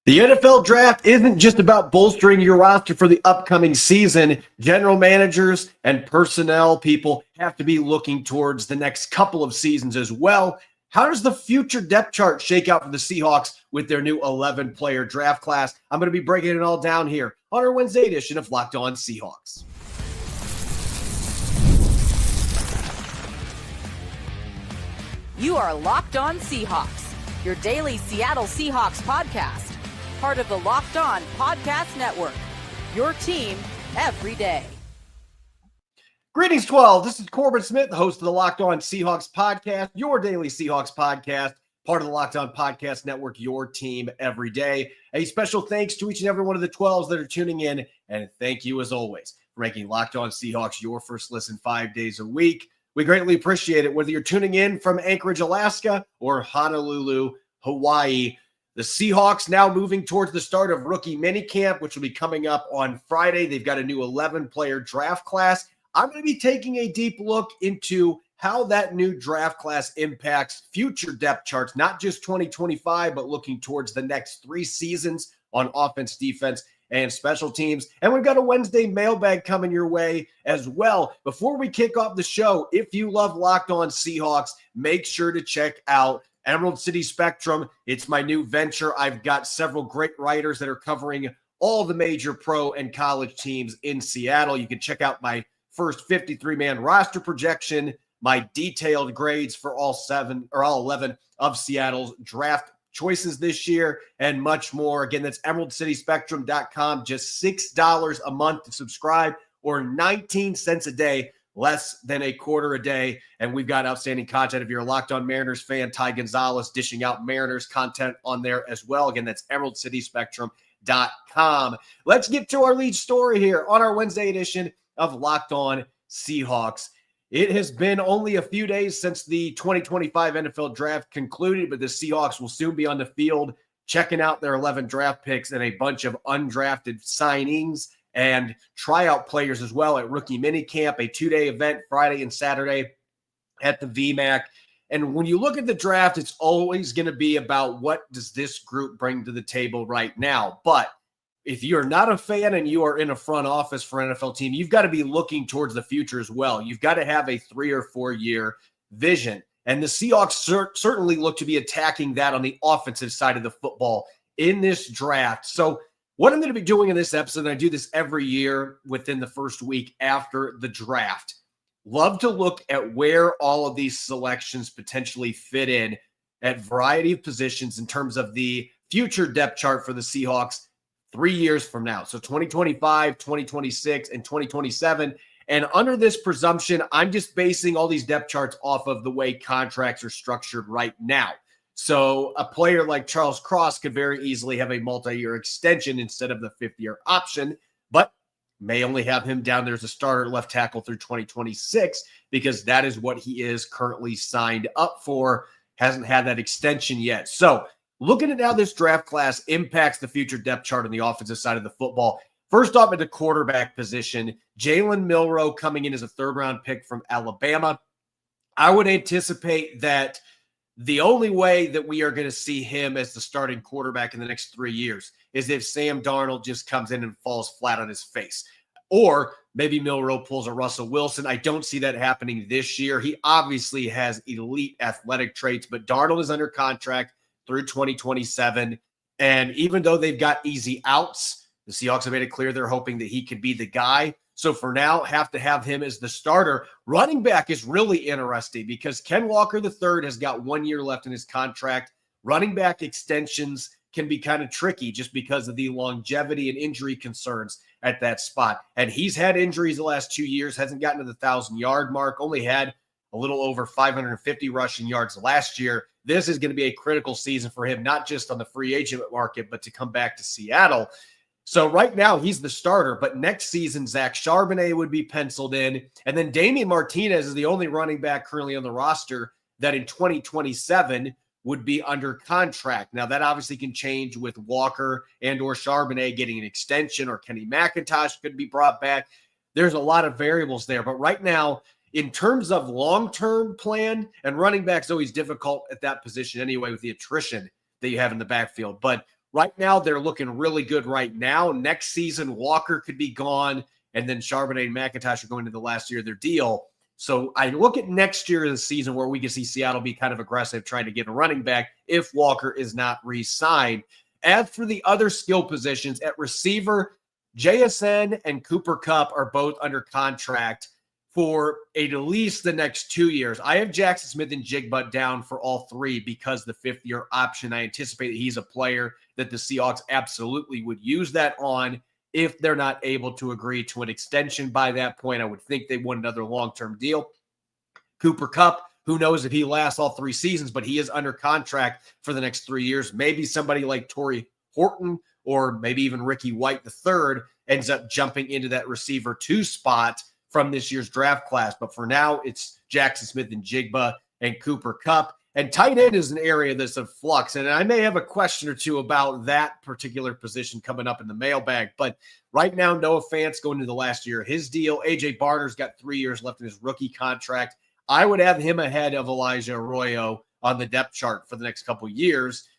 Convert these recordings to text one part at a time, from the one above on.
The NFL draft isn't just about bolstering your roster for the upcoming season. General managers and personnel people have to be looking towards the next couple of seasons as well. How does the future depth chart shake out for the Seahawks with their new 11-player draft class? I'm going to be breaking it all down here on our Wednesday edition of Locked On Seahawks. You are Locked On Seahawks, your daily Seattle Seahawks podcast. Part of the Locked On Podcast Network, your team every day. Greetings, 12. This is Corbin Smith, the host of the Locked On Seahawks podcast, your daily Seahawks podcast, part of the Locked On Podcast Network, your team every day. A special thanks to each and every one of the 12s that are tuning in, and thank you, as always, for making Locked On Seahawks your first listen 5 days a week. We greatly appreciate it, whether you're tuning in from Anchorage, Alaska, or Honolulu, Hawaii. The Seahawks now moving towards the start of rookie minicamp, which will be coming up on Friday. They've got a new 11-player draft class. I'm going to be taking a deep look into how that new draft class impacts future depth charts, not just 2025, but looking towards the next 3 seasons on offense, defense, and special teams. And we've got a Wednesday mailbag coming your way as well. Before we kick off the show, if you love Locked On Seahawks, make sure to check out Emerald City Spectrum. It's my new venture. I've got several great writers that are covering all the major pro and college teams in Seattle. You can check out my first 53-man roster projection, my detailed grades for all 11 of Seattle's draft choices this year, and much more. Again, that's emeraldcityspectrum.com. Just $6 a month to subscribe, or 19 cents a day, less than a quarter a day. And we've got outstanding content. If you're a Locked On Mariners fan, Ty Gonzalez dishing out Mariners content on there as well. Again, that's emeraldcityspectrum.com. Let's get to our lead story here on our Wednesday edition of Locked On Seahawks. It has been only a few days since the 2025 NFL draft concluded, but the Seahawks will soon be on the field checking out their 11 draft picks and a bunch of undrafted signings and tryout players as well at rookie minicamp, a 2-day event Friday and Saturday at the VMAC. And when you look at the draft, it's always going to be about what does this group bring to the table right now. But if you're not a fan and you are in a front office for an NFL team, you've got to be looking towards the future as well. You've got to have a 3 or 4 year vision. And the Seahawks certainly look to be attacking that on the offensive side of the football in this draft. So what I'm going to be doing in this episode, and I do this every year within the first week after the draft, love to look at where all of these selections potentially fit in at variety of positions in terms of the future depth chart for the Seahawks 3 years from now. So 2025, 2026, and 2027. And under this presumption, I'm just basing all these depth charts off of the way contracts are structured right now. So a player like Charles Cross could very easily have a multi-year extension instead of the 5th-year option, but may only have him down there as a starter left tackle through 2026 because that is what he is currently signed up for, hasn't had that extension yet. So looking at how this draft class impacts the future depth chart on the offensive side of the football, first off at the quarterback position, Jalen Milroe coming in as a 3rd-round pick from Alabama. I would anticipate that the only way that we are going to see him as the starting quarterback in the next 3 years is if Sam Darnold just comes in and falls flat on his face. Or maybe Milroe pulls a Russell Wilson. I don't see that happening this year. He obviously has elite athletic traits, but Darnold is under contract through 2027. And even though they've got easy outs, the Seahawks have made it clear they're hoping that he could be the guy. So for now, have to have him as the starter. Running back is really interesting because Ken Walker III has got 1 year left in his contract. Running back extensions can be kind of tricky just because of the longevity and injury concerns at that spot. And he's had injuries the last 2 years, hasn't gotten to the 1,000-yard mark, only had a little over 550 rushing yards last year. This is going to be a critical season for him, not just on the free agent market, but to come back to Seattle. So right now he's the starter, but next season, Zach Charbonnet would be penciled in. And then Damian Martinez is the only running back currently on the roster that in 2027 would be under contract. Now that obviously can change with Walker and or Charbonnet getting an extension, or Kenny McIntosh could be brought back. There's a lot of variables there, but right now in terms of long-term plan, and running back's always difficult at that position anyway with the attrition that you have in the backfield. But Right now, they're looking really good right now. Next season, Walker could be gone, and then Charbonnet and McIntosh are going to the last year of their deal. So I look at next year of the season where we can see Seattle be kind of aggressive trying to get a running back if Walker is not re-signed. As for the other skill positions, at receiver, JSN and Cooper Kupp are both under contract for at least the next 2 years. I have Jackson Smith and Jigba down for all three because the fifth-year option. I anticipate that he's a player that the Seahawks absolutely would use that on if they're not able to agree to an extension by that point. I would think they want another long-term deal. Cooper Kupp, who knows if he lasts all 3 seasons, but he is under contract for the next 3 years. Maybe somebody like Torrey Horton or maybe even Ricky White III ends up jumping into that receiver 2 spot from this year's draft class. But for now, it's Jackson Smith and Jigba and Cooper Kupp. And tight end is an area that's in flux. And I may have a question or two about that particular position coming up in the mailbag. But right now, Noah Fant's going to the last year of his deal. A.J. Barner's got 3 years left in his rookie contract. I would have him ahead of Elijah Arroyo on the depth chart for the next couple of years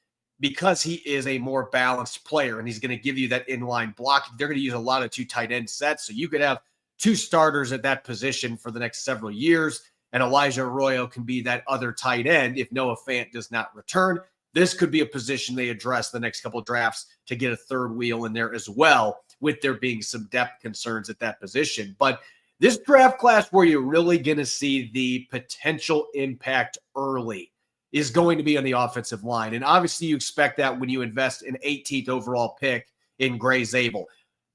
because he is a more balanced player, and he's going to give you that inline block. They're going to use a lot of 2 tight end sets, so you could have 2 starters at that position for the next several years, and Elijah Arroyo can be that other tight end if Noah Fant does not return. This could be a position they address the next couple of drafts to get a third wheel in there as well, with there being some depth concerns at that position. But this draft class where you're really going to see the potential impact early is going to be on the offensive line. And obviously you expect that when you invest an 18th overall pick in Gray Zabel.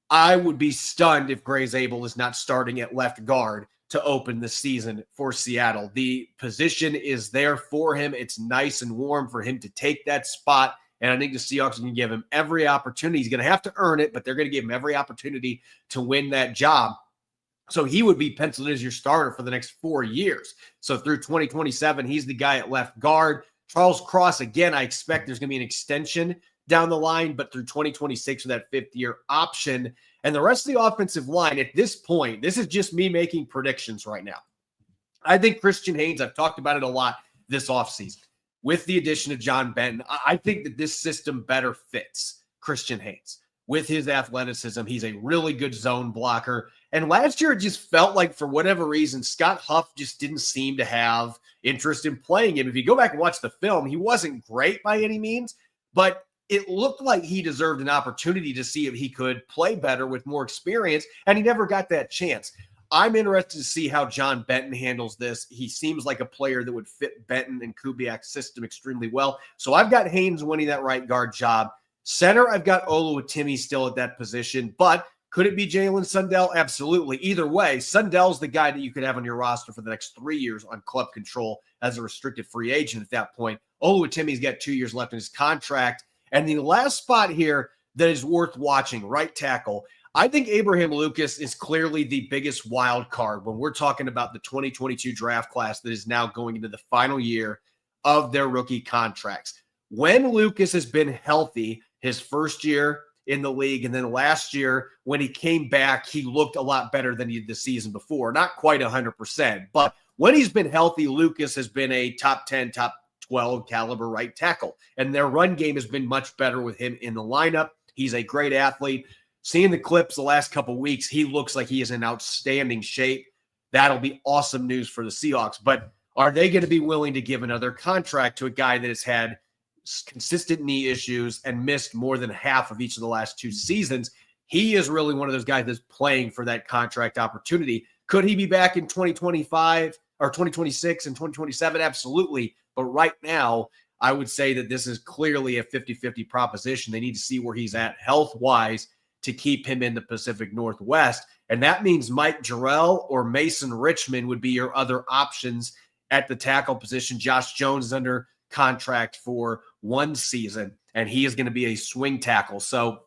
I would be stunned if Gray Zabel is not starting at left guard to open the season for Seattle. The position is there for him. It's nice and warm for him to take that spot. And I think the Seahawks are going to give him every opportunity. He's going to have to earn it, but they're going to give him every opportunity to win that job. So he would be penciled as your starter for the next 4 years. So through 2027, he's the guy at left guard. Charles Cross, again, I expect there's going to be an extension down the line, but through 2026 with that 5th-year option. And the rest of the offensive line at this point, this is just me making predictions right now. I think Christian Haynes, I've talked about it a lot this offseason, with the addition of John Benton, I think that this system better fits Christian Haynes. With his athleticism, he's a really good zone blocker. And last year, it just felt like, for whatever reason, Scott Huff just didn't seem to have interest in playing him. If you go back and watch the film, he wasn't great by any means, but it looked like he deserved an opportunity to see if he could play better with more experience, and he never got that chance. I'm interested to see how John Benton handles this. He seems like a player that would fit Benton and Kubiak's system extremely well. So I've got Haynes winning that right guard job. Center, I've got Oluwatimi still at that position, but could it be Jalen Sundell? Absolutely. Either way, Sundell's the guy that you could have on your roster for the next 3 years on club control as a restricted free agent at that point. Oluwatimi's got 2 years left in his contract. And the last spot here that is worth watching, right tackle, I think Abraham Lucas is clearly the biggest wild card when we're talking about the 2022 draft class that is now going into the final year of their rookie contracts. When Lucas has been healthy, his first year in the league, and then last year when he came back, he looked a lot better than he did the season before. Not quite 100%, but when he's been healthy, Lucas has been a top 10, top 12 caliber right tackle. And their run game has been much better with him in the lineup. He's a great athlete. Seeing the clips the last couple of weeks, he looks like he is in outstanding shape. That'll be awesome news for the Seahawks. But are they going to be willing to give another contract to a guy that has had consistent knee issues and missed more than half of each of the last 2 seasons? He is really one of those guys that's playing for that contract opportunity. Could he be back in 2025 or 2026 and 2027? Absolutely. But right now, I would say that this is clearly a 50-50 proposition. They need to see where he's at health-wise to keep him in the Pacific Northwest. And that means Mike Jarrell or Mason Richmond would be your other options at the tackle position. Josh Jones is under contract for 1 season, and he is going to be a swing tackle. So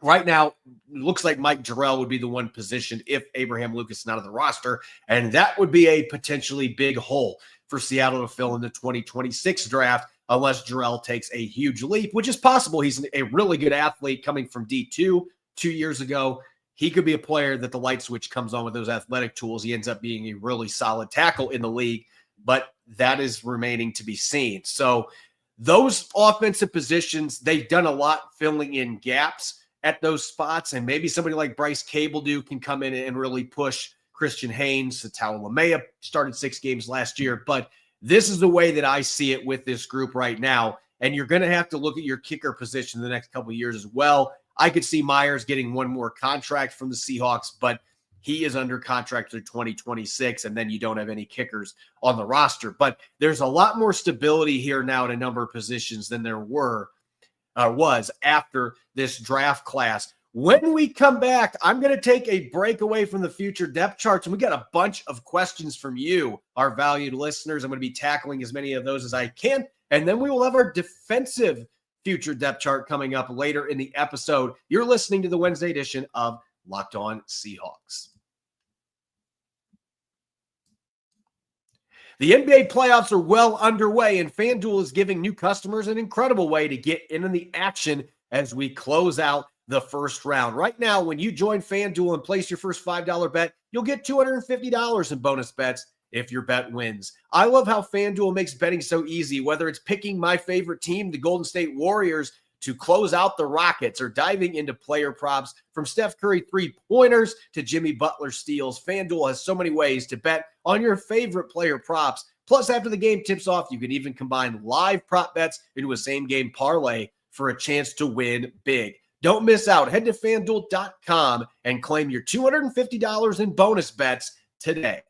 right now, it looks like Mike Jarrell would be the one positioned if Abraham Lucas is not on the roster, and that would be a potentially big hole for Seattle to fill in the 2026 draft unless Jarrell takes a huge leap, which is possible. He's a really good athlete coming from D2 2 years ago. He could be a player that the light switch comes on with those athletic tools. He ends up being a really solid tackle in the league, but that is remaining to be seen. So those offensive positions, they've done a lot filling in gaps at those spots. And maybe somebody like Bryce Cable can come in and really push Christian Haynes. Satao Lamea started 6 games last year. But this is the way that I see it with this group right now. And you're going to have to look at your kicker position the next couple of years as well. I could see Myers getting one more contract from the Seahawks, but he is under contract through 2026, and then you don't have any kickers on the roster. But there's a lot more stability here now at a number of positions than there was after this draft class. When we come back, I'm going to take a break away from the future depth charts, and we got a bunch of questions from you, our valued listeners. I'm going to be tackling as many of those as I can, and then we will have our defensive future depth chart coming up later in the episode. You're listening to the Wednesday edition of Locked On Seahawks. The NBA playoffs are well underway, and FanDuel is giving new customers an incredible way to get in on the action as we close out the first round. Right now, when you join FanDuel and place your first $5 bet, you'll get $250 in bonus bets if your bet wins. I love how FanDuel makes betting so easy, whether it's picking my favorite team, the Golden State Warriors, to close out the Rockets, or diving into player props from Steph Curry 3-pointers to Jimmy Butler steals. FanDuel has so many ways to bet on your favorite player props. Plus, after the game tips off, you can even combine live prop bets into a same-game parlay for a chance to win big. Don't miss out. Head to FanDuel.com and claim your $250 in bonus bets today.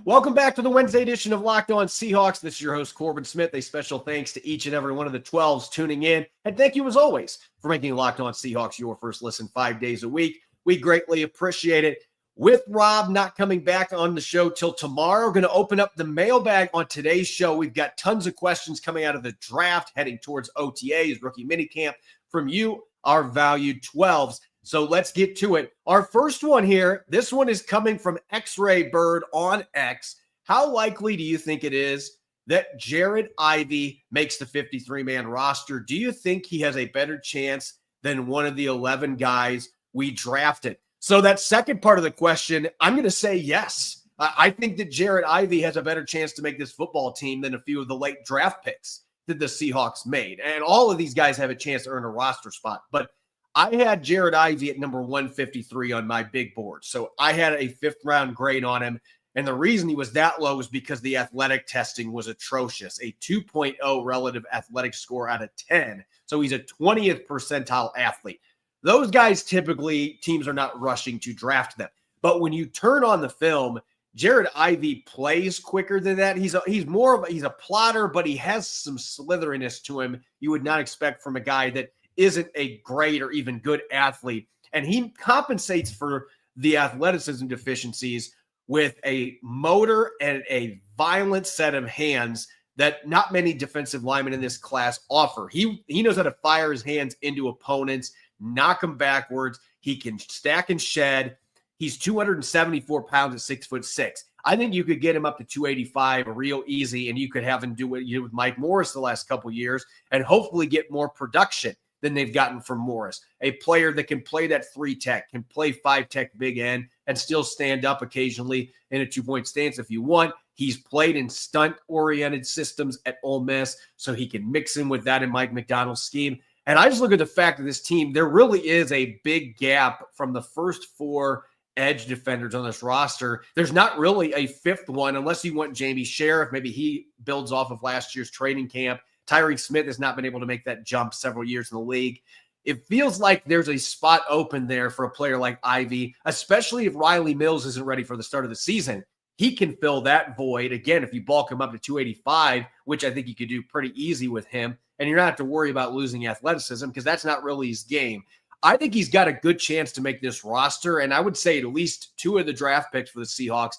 Welcome back to the Wednesday edition of Locked On Seahawks. This is your host, Corbin Smith. A special thanks to each and every one of the 12s tuning in. And thank you, as always, for making Locked On Seahawks your first listen 5 days a week. We greatly appreciate it. With Rob not coming back on the show till tomorrow, we're going to open up the mailbag on today's show. We've got tons of questions coming out of the draft, heading towards OTAs, rookie minicamp, from you, our valued 12s. So let's get to it. Our first one here, this one is coming from X-Ray Bird on X. How likely do you think it is that Jared Ivey makes the 53-man roster? Do you think he has a better chance than one of the 11 guys we drafted? So that second part of the question, I'm going to say yes. I think that Jared Ivey has a better chance to make this football team than a few of the late draft picks that the Seahawks made. And all of these guys have a chance to earn a roster spot. But I had Jared Ivey at number 153 on my big board. So I had a 5th-round grade on him. And the reason he was that low was because the athletic testing was atrocious. A 2.0 relative athletic score out of 10. So he's a 20th percentile athlete. Those guys, typically, teams are not rushing to draft them. But when you turn on the film, Jared Ivey plays quicker than that. He's a plotter, but he has some slitheriness to him you would not expect from a guy that isn't a great or even good athlete. And he compensates for the athleticism deficiencies with a motor and a violent set of hands that not many defensive linemen in this class offer. He knows how to fire his hands into opponents, knock them backwards. He can stack and shed. He's 274 pounds at 6'6". I think you could get him up to 285 real easy, and you could have him do what you did with Mike Morris the last couple of years and hopefully get more production than they've gotten from Morris. A player that can play that 3-tech, can play 5-tech big end, and still stand up occasionally in a 2-point stance if you want. He's played in stunt-oriented systems at Ole Miss, so he can mix in with that in Mike McDonald's scheme. And I just look at the fact that this team, there really is a big gap from the first 4 edge defenders on this roster. There's not really a 5th one unless you want Jamie Sheriff. Maybe he builds off of last year's training camp. Tyreek Smith has not been able to make that jump several years in the league. It feels like there's a spot open there for a player like Ivey, especially if Riley Mills isn't ready for the start of the season. He can fill that void. Again, if you bulk him up to 285, which I think you could do pretty easy with him, and you're not have to worry about losing athleticism because that's not really his game. I think he's got a good chance to make this roster, and I would say at least 2 of the draft picks for the Seahawks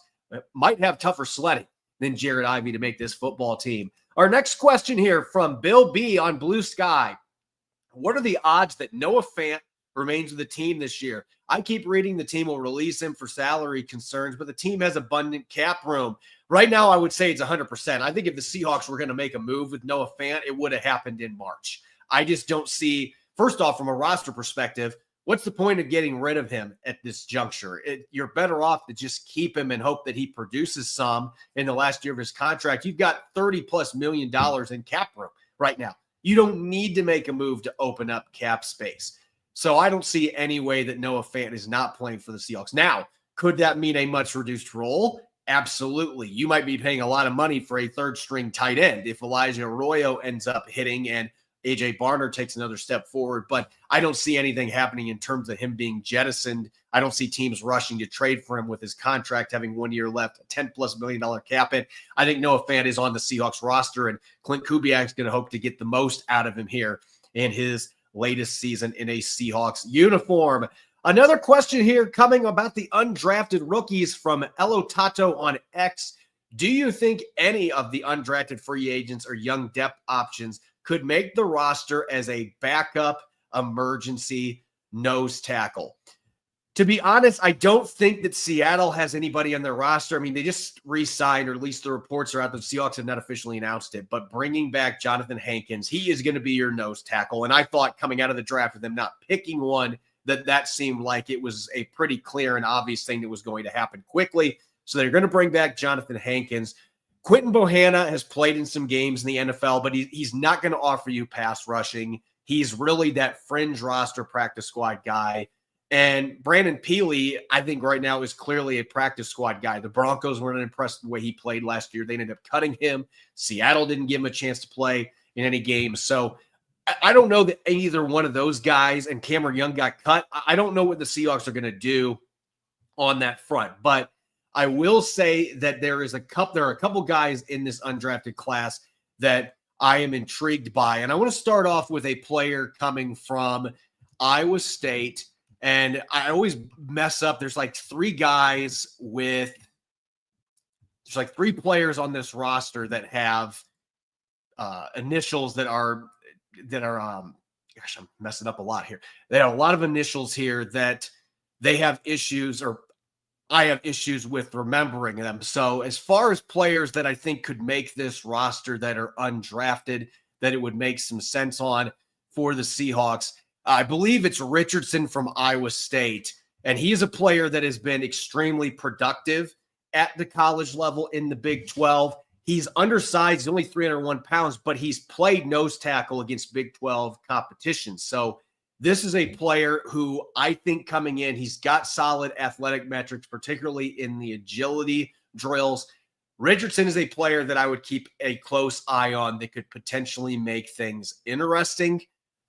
might have tougher sledding than Jared Ivey to make this football team. Our next question here from Bill B on Blue Sky. What are the odds that Noah Fant remains with the team this year? I keep reading the team will release him for salary concerns, but the team has abundant cap room. Right now, I would say it's 100%. I think if the Seahawks were going to make a move with Noah Fant, it would have happened in March. I just don't see, first off, from a roster perspective, what's the point of getting rid of him at this juncture? You're better off to just keep him and hope that he produces some in the last year of his contract. You've got $30+ million in cap room right now. You don't need to make a move to open up cap space. So I don't see any way that Noah Fant is not playing for the Seahawks. Now, could that mean a much reduced role? Absolutely. You might be paying a lot of money for a third string tight end if Elijah Arroyo ends up hitting and AJ Barner takes another step forward, but I don't see anything happening in terms of him being jettisoned. I don't see teams rushing to trade for him with his contract having 1 year left, a $10+ million cap hit. I think Noah Fant is on the Seahawks roster, and Clint Kubiak's going to hope to get the most out of him here in his latest season in a Seahawks uniform. Another question here coming about the undrafted rookies from Elo Tato on X. Do you think any of the undrafted free agents or young depth options could make the roster as a backup emergency nose tackle? To be honest, I don't think that Seattle has anybody on their roster. I mean, they just re-signed, or at least the reports are out that the Seahawks have not officially announced it, but bringing back Jonathan Hankins, he is going to be your nose tackle. And I thought coming out of the draft with them not picking one, that seemed like it was a pretty clear and obvious thing that was going to happen quickly. So they're going to bring back Jonathan Hankins. Quinton Bohanna has played in some games in the NFL, but he's not going to offer you pass rushing. He's really that fringe roster practice squad guy. And Brandon Peely, I think right now is clearly a practice squad guy. The Broncos weren't impressed with the way he played last year. They ended up cutting him. Seattle didn't give him a chance to play in any games. So I don't know that either one of those guys, and Cameron Young got cut. I don't know what the Seahawks are going to do on that front. But I will say that there are a couple guys in this undrafted class that I am intrigued by. And I want to start off with a player coming from Iowa State. And I always mess up. There's like three players on this roster that have initials that are gosh, I'm messing up a lot here. They have a lot of initials here that they have issues, or I have issues with remembering them. So as far as players that I think could make this roster that are undrafted, that it would make some sense on for the Seahawks, I believe it's Richardson from Iowa State. And he's a player that has been extremely productive at the college level in the Big 12. He's undersized, he's only 301 pounds, but he's played nose tackle against Big 12 competition. So this is a player who I think coming in, he's got solid athletic metrics, particularly in the agility drills. Richardson is a player that I would keep a close eye on that could potentially make things interesting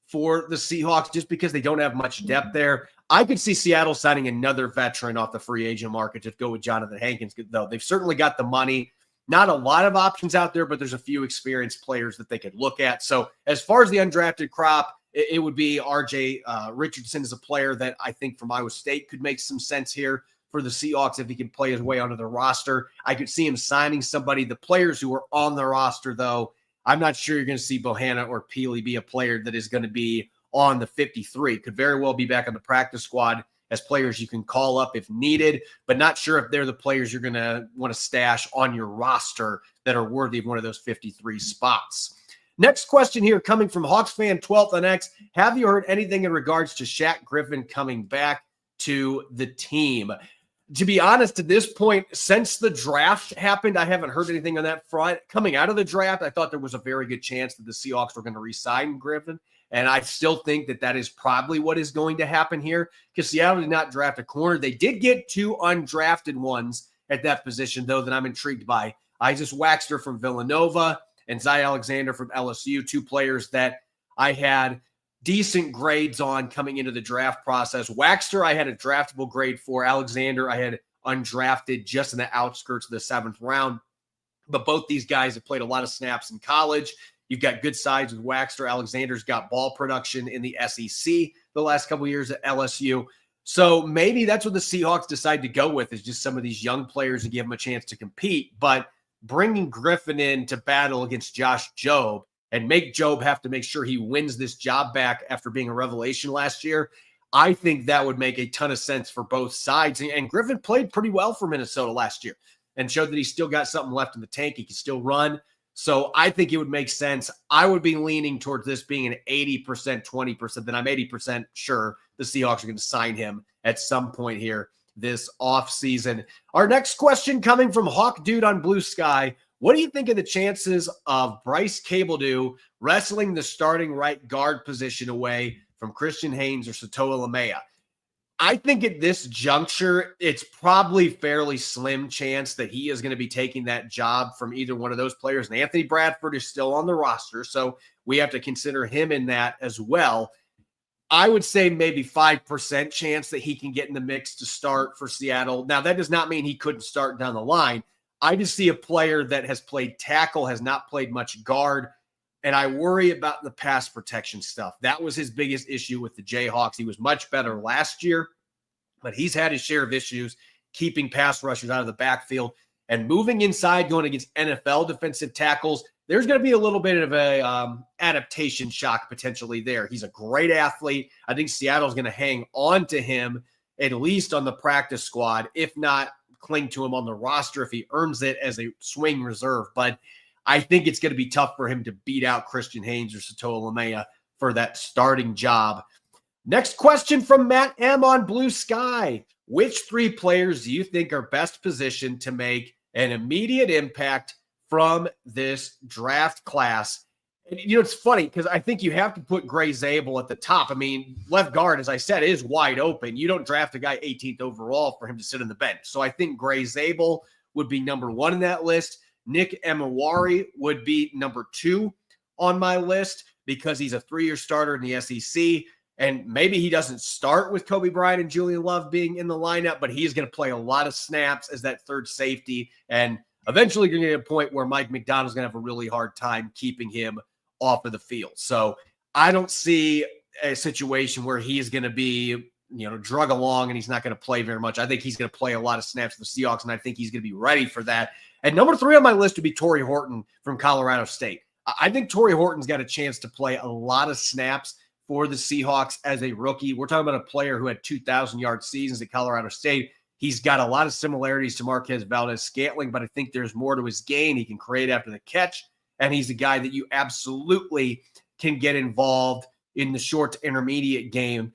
for the Seahawks just because they don't have much depth there. I could see Seattle signing another veteran off the free agent market to go with Jonathan Hankins, though. They've certainly got the money. Not a lot of options out there, but there's a few experienced players that they could look at. So as far as the undrafted crop, it would be RJ Richardson is a player that I think from Iowa State could make some sense here for the Seahawks if he can play his way onto the roster. I could see him signing somebody. The players who are on the roster, though, I'm not sure you're going to see Bohanna or Peely be a player that is going to be on the 53. Could very well be back on the practice squad as players you can call up if needed, but not sure if they're the players you're going to want to stash on your roster that are worthy of one of those 53 spots. Next question here coming from Hawks fan 12th on X. Have you heard anything in regards to Shaq Griffin coming back to the team? To be honest, at this point, since the draft happened, I haven't heard anything on that front. Coming out of the draft, I thought there was a very good chance that the Seahawks were going to re-sign Griffin. And I still think that is probably what is going to happen here because Seattle did not draft a corner. They did get two undrafted ones at that position, though, that I'm intrigued by. Isaac Waxter from Villanova and Zy Alexander from LSU, two players that I had decent grades on coming into the draft process. Waxter, I had a draftable grade for. Alexander, I had undrafted just in the outskirts of the 7th round. But both these guys have played a lot of snaps in college. You've got good sides with Waxter. Alexander's got ball production in the SEC the last couple of years at LSU. So maybe that's what the Seahawks decide to go with is just some of these young players to give them a chance to compete. But bringing Griffin in to battle against Josh Jobe and make Jobe have to make sure he wins this job back after being a revelation last year, I think that would make a ton of sense for both sides. And Griffin played pretty well for Minnesota last year and showed that he's still got something left in the tank. He can still run. So I think it would make sense. I would be leaning towards this being an 80%, 20%. Then I'm 80% sure the the Seahawks are going to sign him at some point here this offseason. Our next question coming from Hawk Dude on Blue Sky. What do you think of the chances of Bryce Cable wrestling the starting right guard position away from Christian Haynes or Satoa Lamea? I think at this juncture, it's probably fairly slim chance that he is going to be taking that job from either one of those players. And Anthony Bradford is still on the roster, so we have to consider him in that as well. I would say maybe 5% chance that he can get in the mix to start for Seattle. Now, that does not mean he couldn't start down the line. I just see a player that has played tackle, has not played much guard, and I worry about the pass protection stuff. That was his biggest issue with the Jayhawks. He was much better last year, but he's had his share of issues keeping pass rushers out of the backfield. And moving inside, going against NFL defensive tackles, there's going to be a little bit of a adaptation shock potentially there. He's a great athlete. I think Seattle's going to hang on to him, at least on the practice squad, if not cling to him on the roster if he earns it as a swing reserve. But I think it's going to be tough for him to beat out Christian Haynes or Satoa Lamea for that starting job. Next question from Matt M. on Blue Sky. Which three players do you think are best positioned to make an immediate impact from this draft class? And, it's funny because I think you have to put Gray Zabel at the top. I mean, left guard, as I said, is wide open. You don't draft a guy 18th overall for him to sit on the bench. So I think Gray Zabel would be number one in that list. Nick Emawari would be number two on my list because he's a 3-year starter in the SEC. And maybe he doesn't start with Kobe Bryant and Julian Love being in the lineup, but he's going to play a lot of snaps as that third safety. And eventually going to get a point where Mike McDonald's going to have a really hard time keeping him off of the field. So I don't see a situation where he is going to be, drug along and he's not going to play very much. I think he's going to play a lot of snaps for the Seahawks, and I think he's going to be ready for that. And number 3 on my list would be Torrey Horton from Colorado State. I think Torrey Horton's got a chance to play a lot of snaps for the Seahawks as a rookie. We're talking about a player who had 2,000-yard seasons at Colorado State. He's got a lot of similarities to Marquez Valdez-Scantling, but I think there's more to his game. He can create after the catch, and he's a guy that you absolutely can get involved in the short to intermediate game,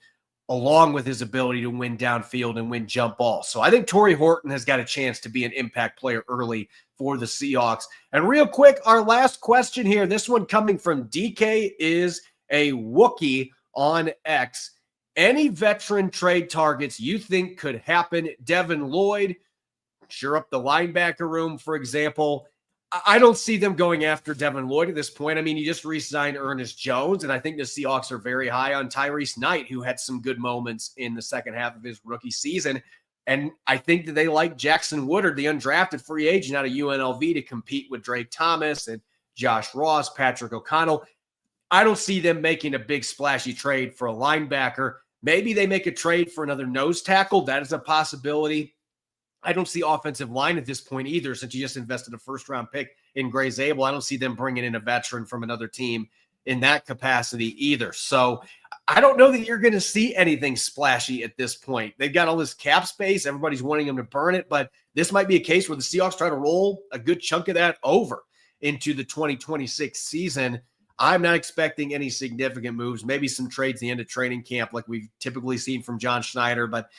along with his ability to win downfield and win jump balls. So I think Torrey Horton has got a chance to be an impact player early for the Seahawks. And real quick, our last question here, this one coming from DK is a Wookie on X. Any veteran trade targets you think could happen? Devin Lloyd, sure up the linebacker room, for example. I don't see them going after Devin Lloyd at this point. I mean, you just re-signed Ernest Jones, and I think the Seahawks are very high on Tyrese Knight, who had some good moments in the second half of his rookie season. And I think that they like Jackson Woodard, the undrafted free agent out of UNLV, to compete with Drake Thomas and Josh Ross, Patrick O'Connell. I don't see them making a big splashy trade for a linebacker. Maybe they make a trade for another nose tackle. That is a possibility. I don't see offensive line at this point either, since you just invested a first-round pick in Gray Zabel. I don't see them bringing in a veteran from another team in that capacity either. So I don't know that you're going to see anything splashy at this point. They've got all this cap space. Everybody's wanting them to burn it, but this might be a case where the Seahawks try to roll a good chunk of that over into the 2026 season. I'm not expecting any significant moves, maybe some trades at the end of training camp like we've typically seen from John Schneider, but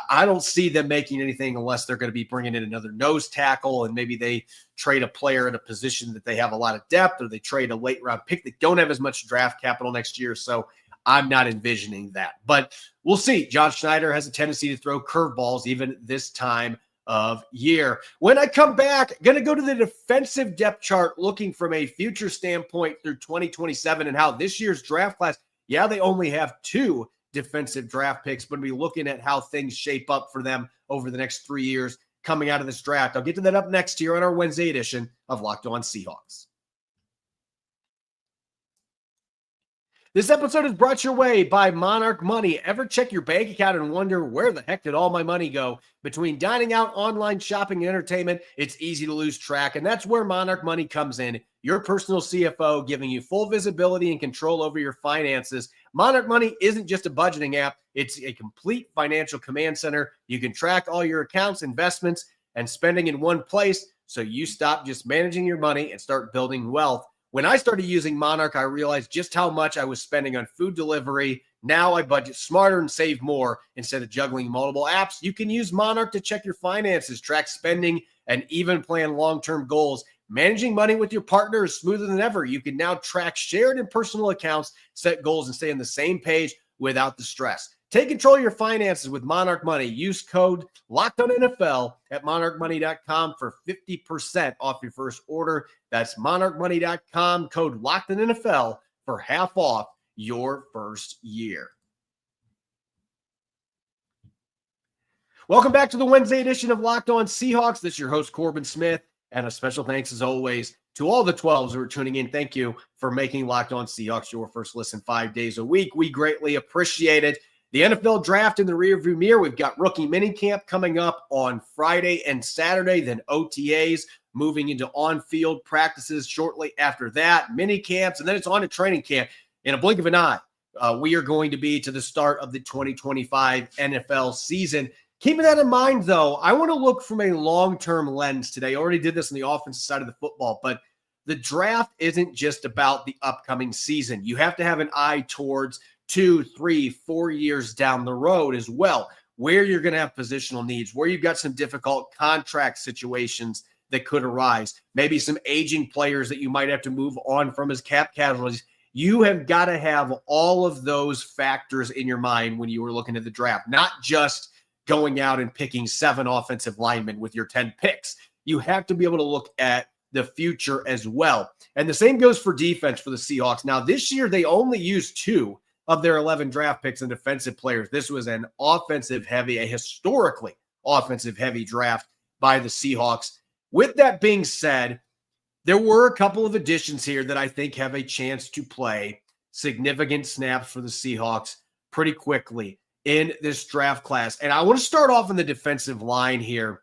I don't see them making anything unless they're going to be bringing in another nose tackle, and maybe they trade a player in a position that they have a lot of depth, or they trade a late round pick that don't have as much draft capital next year. So I'm not envisioning that, but we'll see. John Schneider has a tendency to throw curveballs even this time of year. When I come back, going to go to the defensive depth chart, looking from a future standpoint through 2027 and how this year's draft class, they only have 2 defensive draft picks, but we'll be looking at how things shape up for them over the next 3 years coming out of this draft. I'll get to that up next here on our Wednesday edition of Locked On Seahawks. This episode is brought your way by Monarch Money. Ever check your bank account and wonder where the heck did all my money go? Between dining out, online shopping, and entertainment, it's easy to lose track, and that's where Monarch Money comes in. Your personal CFO, giving you full visibility and control over your finances. Monarch Money isn't just a budgeting app. It's a complete financial command center. You can track all your accounts, investments, and spending in one place, so you stop just managing your money and start building wealth. When I started using Monarch, I realized just how much I was spending on food delivery, Now I budget smarter and save more. Instead of juggling multiple apps, you can use Monarch to check your finances, track spending, and even plan long-term goals. Managing money with your partner is smoother than ever. You can now track shared and personal accounts, set goals, and stay on the same page without the stress. Take control of your finances with Monarch Money. Use code LOCKEDONNFL at monarchmoney.com for 50% off your first order. That's monarchmoney.com, code LOCKEDONNFL for half off your first year. Welcome back to the Wednesday edition of Locked On Seahawks. This is your host, Corbin Smith, and a special thanks, as always, to all the 12s who are tuning in. Thank you for making Locked On Seahawks your first listen 5 days a week. We greatly appreciate it. The NFL draft in the rearview mirror. We've got rookie minicamp coming up on Friday and Saturday, then OTAs, moving into on-field practices shortly after that, minicamps, and then it's on to training camp. In a blink of an eye, we are going to be to the start of the 2025 NFL season. Keeping that in mind, though, I want to look from a long-term lens today. I already did this on the offensive side of the football, but the draft isn't just about the upcoming season. You have to have an eye towards 2, 3, 4 years down the road as well, where you're going to have positional needs, where you've got some difficult contract situations that could arise, maybe some aging players that you might have to move on from as cap casualties. You have got to have all of those factors in your mind when you were looking at the draft, not just going out and picking 7 offensive linemen with your 10 picks. You have to be able to look at the future as well. And the same goes for defense for the Seahawks. Now, this year, they only used 2 of their 11 draft picks and defensive players. This was an offensive-heavy, a historically offensive-heavy draft by the Seahawks. With that being said, there were a couple of additions here that I think have a chance to play significant snaps for the Seahawks pretty quickly in this draft class. And I want to start off on the defensive line here.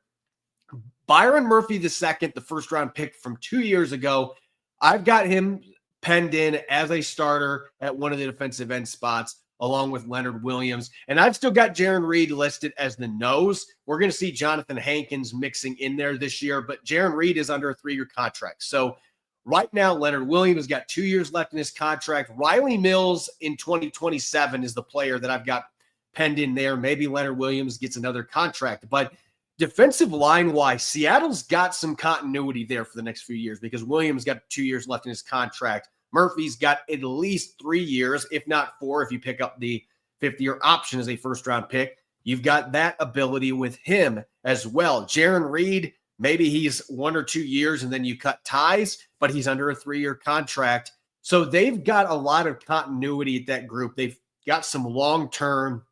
Byron Murphy II, the first-round pick from 2 years ago, I've got him penned in as a starter at one of the defensive end spots, along with Leonard Williams. And I've still got Jaron Reed listed as the nose. We're going to see Jonathan Hankins mixing in there this year, but Jaron Reed is under a 3-year contract. So right now, Leonard Williams has got 2 years left in his contract. Riley Mills in 2027 is the player that I've got penned in there. Maybe Leonard Williams gets another contract, but defensive line-wise, Seattle's got some continuity there for the next few years because Williams got 2 years left in his contract. Murphy's got at least 3 years, if not 4, if you pick up the 5th-year option as a first-round pick. You've got that ability with him as well. Jaron Reed, maybe he's 1 or 2 years and then you cut ties, but he's under a 3-year contract. So they've got a lot of continuity at that group. They've got some long-term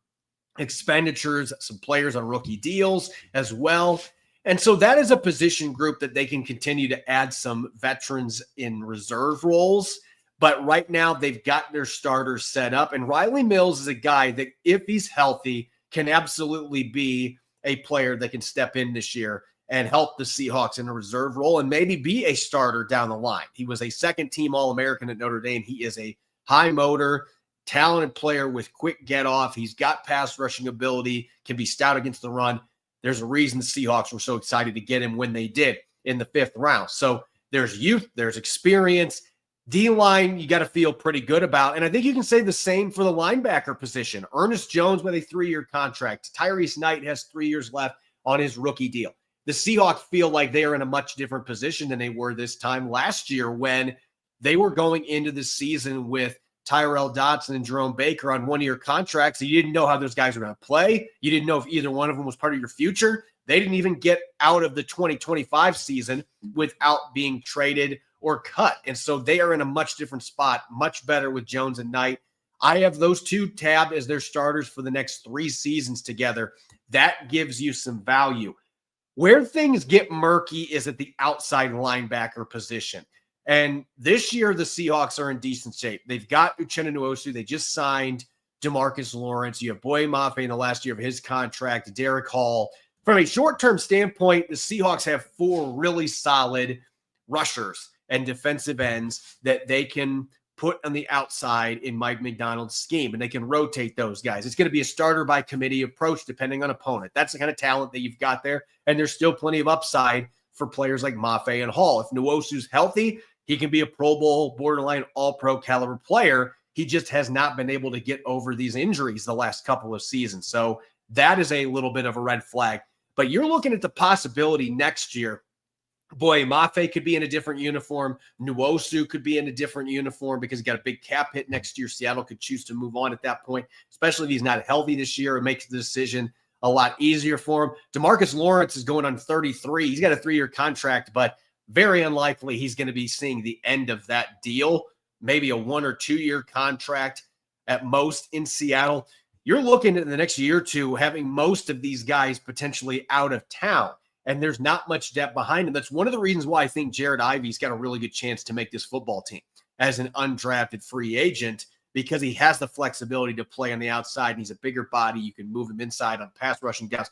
expenditures, some players on rookie deals as well. And so that is a position group that they can continue to add some veterans in reserve roles. But right now they've got their starters set up. And Riley Mills is a guy that, if he's healthy, can absolutely be a player that can step in this year and help the Seahawks in a reserve role and maybe be a starter down the line. He was a second-team All-American at Notre Dame. He is a high motor, talented player with quick get-off. He's got pass rushing ability, can be stout against the run. There's a reason the Seahawks were so excited to get him when they did in the 5th round. So there's youth, there's experience. D-line, you got to feel pretty good about. And I think you can say the same for the linebacker position. Ernest Jones with a 3-year contract. Tyrese Knight has 3 years left on his rookie deal. The Seahawks feel like they are in a much different position than they were this time last year when they were going into the season with Tyrell Dodson and Jerome Baker on 1-year contracts. So you didn't know how those guys were going to play. You didn't know if either one of them was part of your future. They didn't even get out of the 2025 season without being traded or cut. And so they are in a much different spot, much better with Jones and Knight. I have those two tabbed as their starters for the next 3 seasons together. That gives you some value. Where things get murky is at the outside linebacker position. And this year, the Seahawks are in decent shape. They've got Uchenna Nwosu. They just signed DeMarcus Lawrence. You have Boye Mafe in the last year of his contract, Derek Hall. From a short-term standpoint, the Seahawks have 4 really solid rushers and defensive ends that they can put on the outside in Mike Macdonald's scheme, and they can rotate those guys. It's going to be a starter-by-committee approach depending on opponent. That's the kind of talent that you've got there, and there's still plenty of upside for players like Mafe and Hall. If Nwosu's healthy, he can be a Pro Bowl, borderline all-pro caliber player He just has not been able to get over these injuries the last couple of seasons. So that is a little bit of a red flag. But you're looking at the possibility next year. Boy, Mafe could be in a different uniform. Nwosu could be in a different uniform because he got a big cap hit next year. Seattle could choose to move on at that point, especially if he's not healthy this year. It makes the decision a lot easier for him. DeMarcus Lawrence is going on 33. He's got a 3-year contract, but very unlikely he's going to be seeing the end of that deal. Maybe a 1 or 2 year contract at most in Seattle. You're looking at the next year or two having most of these guys potentially out of town, and there's not much depth behind him. That's one of the reasons why I think Jared Ivey's got a really good chance to make this football team as an undrafted free agent, because he has the flexibility to play on the outside, and he's a bigger body. You can move him inside on pass rushing downs.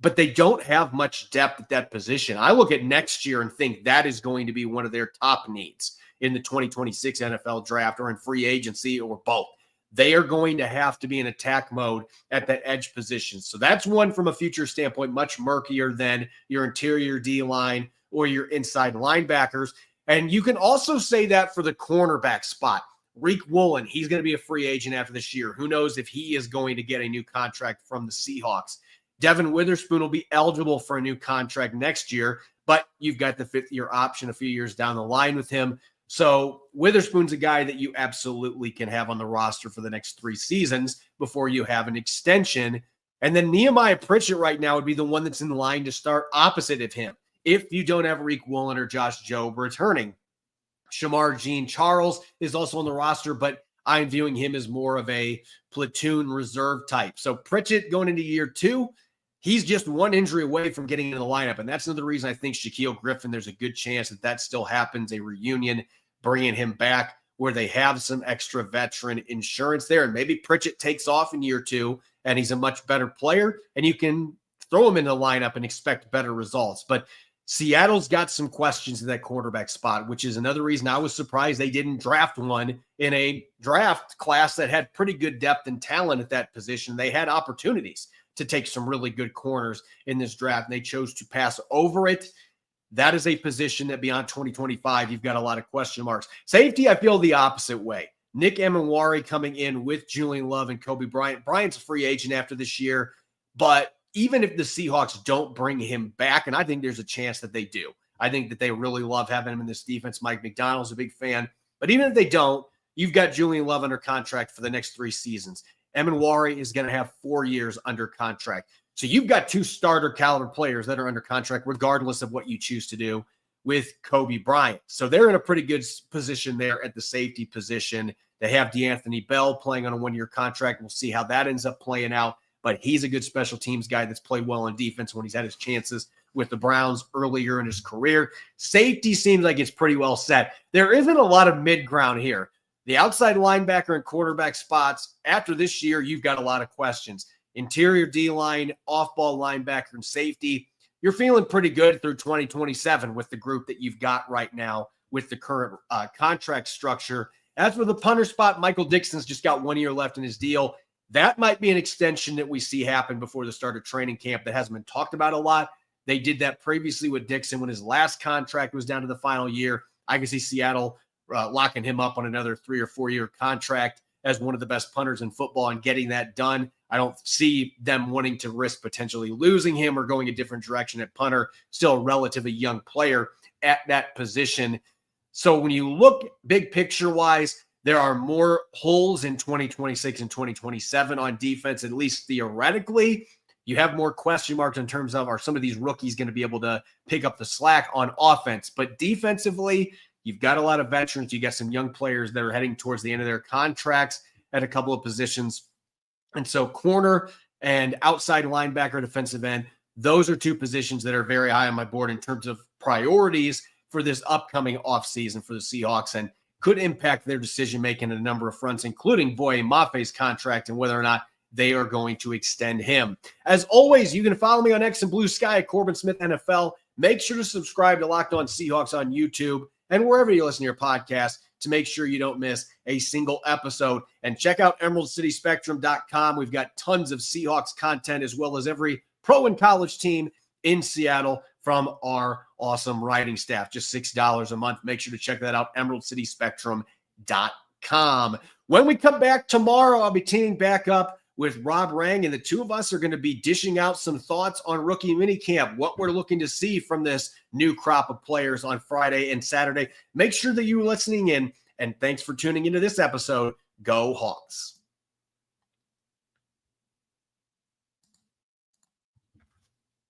But they don't have much depth at that position. I look at next year and think that is going to be one of their top needs in the 2026 NFL draft or in free agency or both. They are going to have to be in attack mode at that edge position. So that's one from a future standpoint, much murkier than your interior D-line or your inside linebackers. And you can also say that for the cornerback spot. Reek Woolen, he's going to be a free agent after this year. Who knows if he is going to get a new contract from the Seahawks. Devin Witherspoon will be eligible for a new contract next year, but you've got the 5th-year option a few years down the line with him. So Witherspoon's a guy that you absolutely can have on the roster for the next 3 seasons before you have an extension. And then Nehemiah Pritchett right now would be the one that's in line to start opposite of him if you don't have Reek Woolen or Josh Jobe returning. Shamar Jean-Charles is also on the roster, but I'm viewing him as more of a platoon reserve type. So Pritchett going into year 2, he's just one injury away from getting into the lineup. And that's another reason I think Shaq Griffin, there's a good chance that still happens, a reunion, bringing him back where they have some extra veteran insurance there. And maybe Pritchett takes off in year 2 and he's a much better player and you can throw him in the lineup and expect better results. But Seattle's got some questions in that quarterback spot, which is another reason I was surprised they didn't draft one in a draft class that had pretty good depth and talent at that position. They had opportunities to take some really good corners in this draft, and they chose to pass over it. That is a position that beyond 2025, you've got a lot of question marks. Safety, I feel the opposite way. Nick Emenwari coming in with Julian Love and Kobe Bryant. Bryant's a free agent after this year, but even if the Seahawks don't bring him back, and I think there's a chance that they do. I think that they really love having him in this defense. Mike McDonald's a big fan. But even if they don't, you've got Julian Love under contract for the next 3 seasons. Emenwari is going to have 4 years under contract. So you've got 2 starter caliber players that are under contract, regardless of what you choose to do with Kobe Bryant. So they're in a pretty good position there at the safety position. They have DeAnthony Bell playing on a 1-year contract. We'll see how that ends up playing out. But he's a good special teams guy that's played well on defense when he's had his chances with the Browns earlier in his career. Safety seems like it's pretty well set. There isn't a lot of mid-ground here. The outside linebacker and quarterback spots, after this year, you've got a lot of questions. Interior D-line, off-ball linebacker, and safety, you're feeling pretty good through 2027 with the group that you've got right now with the current contract structure. As for the punter spot, Michael Dixon's just got 1 year left in his deal. That might be an extension that we see happen before the start of training camp that hasn't been talked about a lot. They did that previously with Dixon when his last contract was down to the final year. I can see Seattle locking him up on another 3 or 4 year contract as one of the best punters in football and getting that done. I don't see them wanting to risk potentially losing him or going a different direction at punter. Still a relatively young player at that position. So when you look big picture wise, there are more holes in 2026 and 2027 on defense, at least theoretically. You have more question marks in terms of, are some of these rookies going to be able to pick up the slack on offense? But defensively, you've got a lot of veterans. You got some young players that are heading towards the end of their contracts at a couple of positions. And so corner and outside linebacker, defensive end, those are 2 positions that are very high on my board in terms of priorities for this upcoming offseason for the Seahawks, and could impact their decision-making in a number of fronts, including Boye Mafe's contract and whether or not they are going to extend him. As always, you can follow me on X and Blue Sky at Corbin Smith NFL. Make sure to subscribe to Locked On Seahawks on YouTube and wherever you listen to your podcast to make sure you don't miss a single episode. And check out EmeraldCitySpectrum.com. We've got tons of Seahawks content as well as every pro and college team in Seattle from our awesome writing staff. Just $6 a month. Make sure to check that out, EmeraldCitySpectrum.com. When we come back tomorrow, I'll be teaming back up with Rob Rang, and the two of us are going to be dishing out some thoughts on rookie minicamp, what we're looking to see from this new crop of players on Friday and Saturday. Make sure that you're listening in, and thanks for tuning into this episode. Go Hawks.